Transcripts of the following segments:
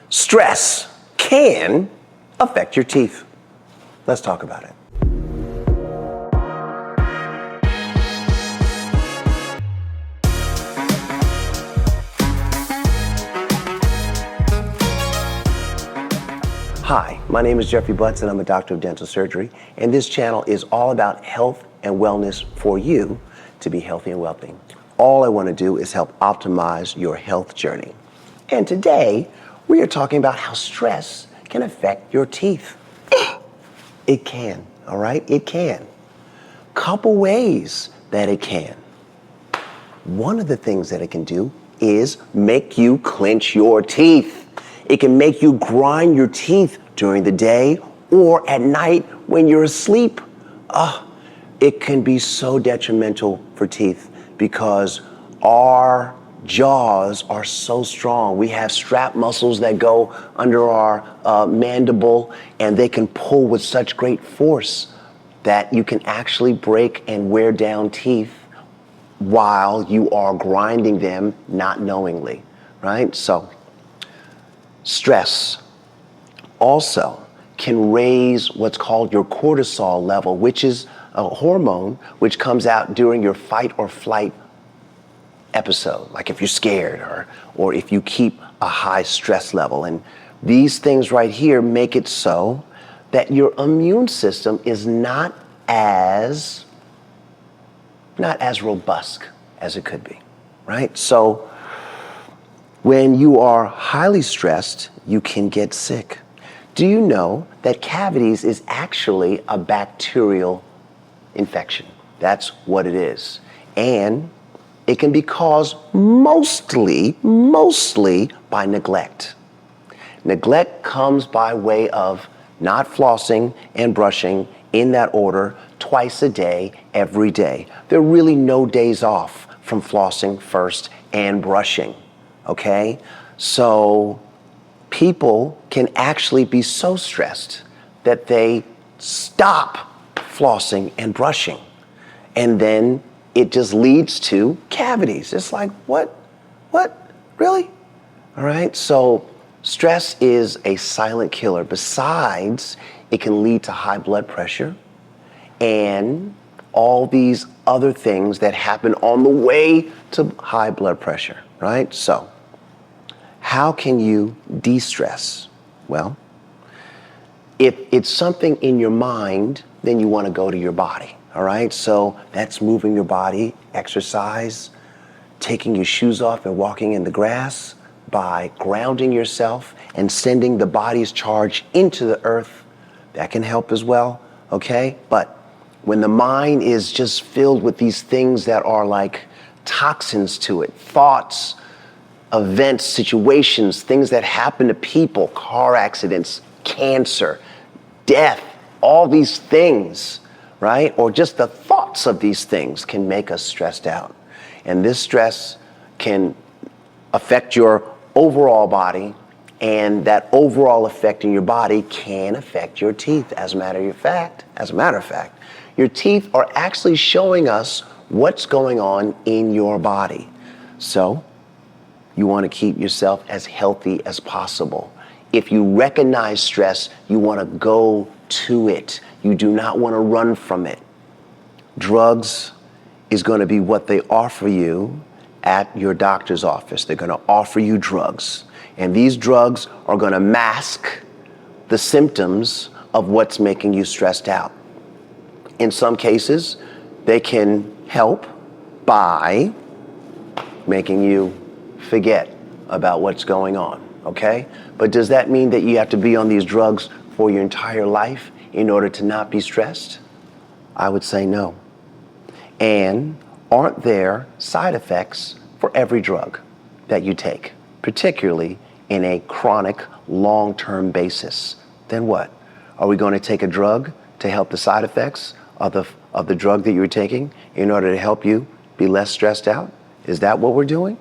Stress can affect your teeth. Let's talk about it. Hi, my name is Jeffrey Butts and I'm a doctor of dental surgery, and this channel is all about health and wellness for you to be healthy and wealthy. All I want to do is help optimize your health journey. And today, we are talking about how stress can affect your teeth. It can, all right? It can. Couple ways that it can. One of the things that it can do is make you clench your teeth. It can make you grind your teeth during the day or at night when you're asleep. It can be so detrimental for teeth because our jaws are so strong. We have strap muscles that go under our mandible, and they can pull with such great force that you can actually break and wear down teeth while you are grinding them not knowingly, right? So stress also can raise what's called your cortisol level, which is a hormone which comes out during your fight or flight episode, like if you're scared or if you keep a high stress level. And these things right here make it so that your immune system is not as robust as it could be, right? So when you are highly stressed, you can get sick. Do you know that cavities is actually a bacterial infection? That's what it is. And it can be caused mostly by neglect. Neglect comes by way of not flossing and brushing in that order twice a day, every day. There are really no days off from flossing first and brushing, okay? So people can actually be so stressed that they stop flossing and brushing, and then it just leads to cavities. It's like, what, really? All right, so stress is a silent killer. Besides, it can lead to high blood pressure and all these other things that happen on the way to high blood pressure, right? So how can you de-stress? Well, if it's something in your mind, then you want to go to your body. All right, so that's moving your body, exercise, taking your shoes off and walking in the grass, by grounding yourself and sending the body's charge into the earth. That can help as well, okay? But when the mind is just filled with these things that are like toxins to it, thoughts, events, situations, things that happen to people, car accidents, cancer, death, all these things, right? Or just the thoughts of these things can make us stressed out. And this stress can affect your overall body, and that overall effect in your body can affect your teeth. As a matter of fact, your teeth are actually showing us what's going on in your body. So you want to keep yourself as healthy as possible. If you recognize stress, you want to go to it. You do not want to run from it. Drugs is going to be what they offer you at your doctor's office. They're going to offer you drugs. And these drugs are going to mask the symptoms of what's making you stressed out. In some cases, they can help by making you forget about what's going on, okay? But does that mean that you have to be on these drugs for your entire life in order to not be stressed? I would say no. And aren't there side effects for every drug that you take, particularly in a chronic, long-term basis? Then what? Are we going to take a drug to help the side effects of the drug that you're taking in order to help you be less stressed out? Is that what we're doing?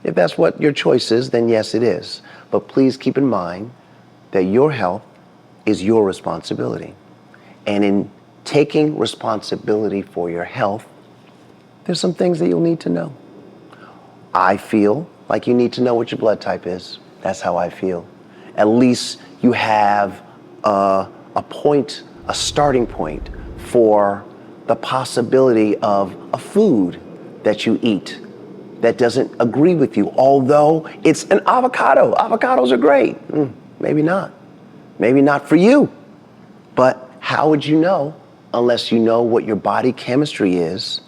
If that's what your choice is, then yes, it is. But please keep in mind that your health is your responsibility. And in taking responsibility for your health, there's some things that you'll need to know. I feel like you need to know what your blood type is. That's how I feel. at least you have a point, a starting point for the possibility of a food that you eat that doesn't agree with you, although it's an avocado. Avocados are great. Maybe not. Maybe not for you. But how would you know unless you know what your body chemistry is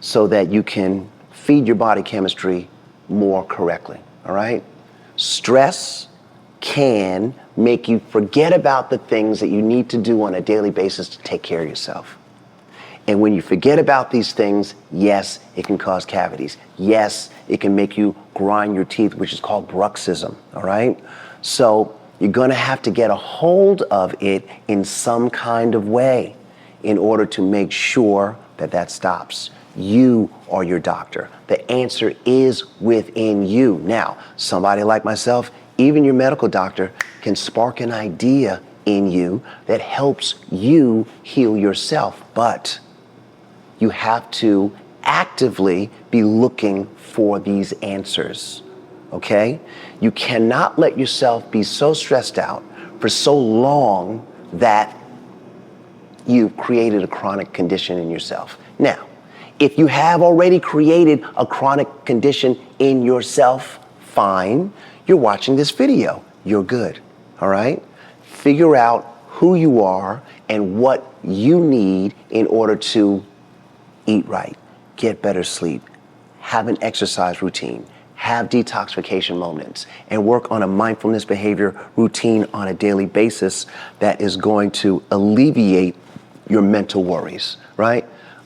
so that you can feed your body chemistry more correctly, all right? Stress can make you forget about the things that you need to do on a daily basis to take care of yourself. And when you forget about these things, yes, it can cause cavities. Yes, it can make you grind your teeth, which is called bruxism, all right? So you're gonna have to get a hold of it in some kind of way in order to make sure that that stops. You are your doctor. The answer is within you. Now, somebody like myself, even your medical doctor, can spark an idea in you that helps you heal yourself. But you have to actively be looking for these answers, okay? You cannot let yourself be so stressed out for so long that you've created a chronic condition in yourself. Now, if you have already created a chronic condition in yourself, fine. You're watching this video. You're good, all right? Figure out who you are and what you need in order to eat right, get better sleep, have an exercise routine, have detoxification moments, and work on a mindfulness behavior routine on a daily basis that is going to alleviate your mental worries, right?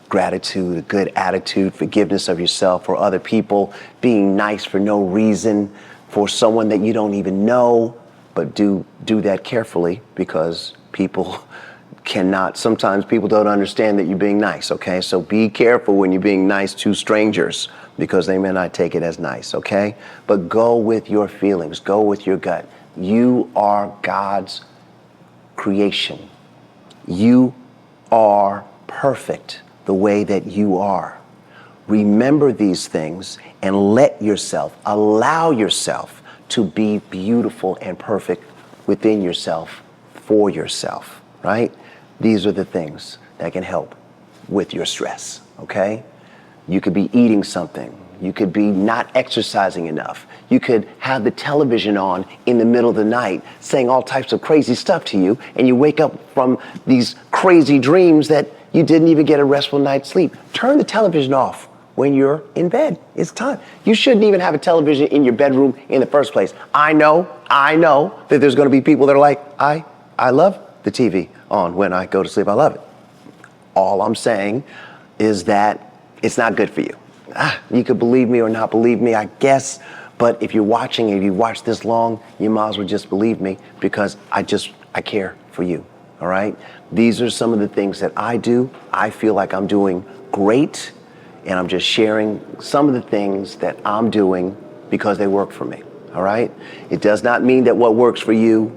Gratitude, a good attitude, forgiveness of yourself or other people, being nice for no reason for someone that you don't even know, but do that carefully because sometimes people don't understand that you're being nice, okay? So be careful when you're being nice to strangers because they may not take it as nice, okay? But go with your feelings, go with your gut. You are God's creation. You are perfect the way that you are. Remember these things and allow yourself to be beautiful and perfect within yourself, for yourself, right? These are the things that can help with your stress, okay? You could be eating something. You could be not exercising enough. You could have the television on in the middle of the night saying all types of crazy stuff to you, and you wake up from these crazy dreams that you didn't even get a restful night's sleep. Turn the television off when you're in bed. It's time. You shouldn't even have a television in your bedroom in the first place. I know that there's gonna be people that are like, I love the TV on when I go to sleep. I love it. All I'm saying is that it's not good for you. You could believe me or not believe me, I guess, but if you're watching and you watch this long, you might as well just believe me because I care for you, all right? These are some of the things that I do. I feel like I'm doing great, and I'm just sharing some of the things that I'm doing because they work for me, all right? It does not mean that what works for you,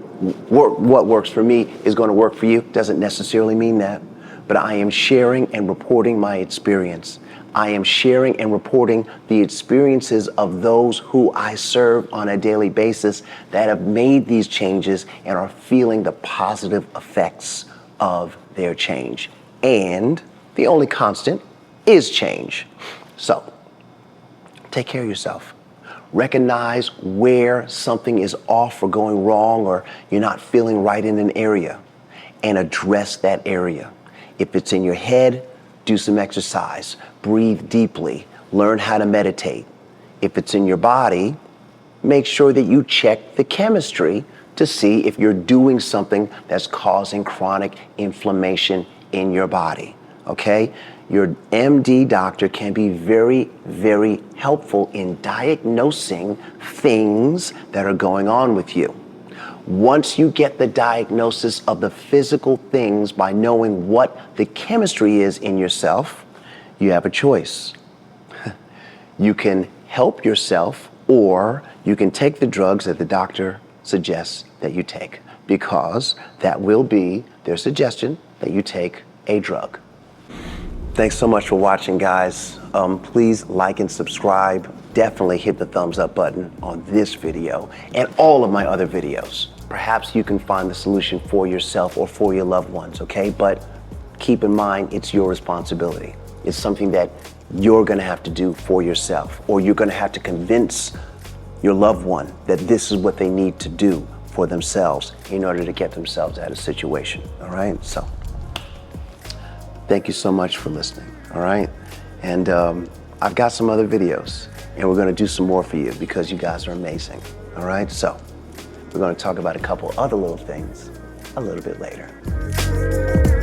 what works for me is going to work for you. Doesn't necessarily mean that, but I am sharing and reporting my experience. I am sharing and reporting the experiences of those who I serve on a daily basis that have made these changes and are feeling the positive effects of their change. And the only constant is change. So, take care of yourself. Recognize where something is off or going wrong or you're not feeling right in an area and address that area. If it's in your head, do some exercise, breathe deeply, learn how to meditate. If it's in your body, make sure that you check the chemistry to see if you're doing something that's causing chronic inflammation in your body, okay? Your MD doctor can be very, very helpful in diagnosing things that are going on with you. Once you get the diagnosis of the physical things by knowing what the chemistry is in yourself, you have a choice. You can help yourself or you can take the drugs that the doctor suggests that you take because that will be their suggestion that you take a drug. Thanks so much for watching, guys. Please like and subscribe. definitely hit the thumbs up button on this video and all of my other videos. Perhaps you can find the solution for yourself or for your loved ones, okay? But keep in mind, it's your responsibility. It's something that you're gonna have to do for yourself, or you're gonna have to convince your loved one that this is what they need to do for themselves in order to get themselves out of a situation, all right? So, thank you so much for listening, all right? And I've got some other videos, and we're gonna do some more for you because you guys are amazing, all right? So, we're gonna talk about a couple other little things a little bit later.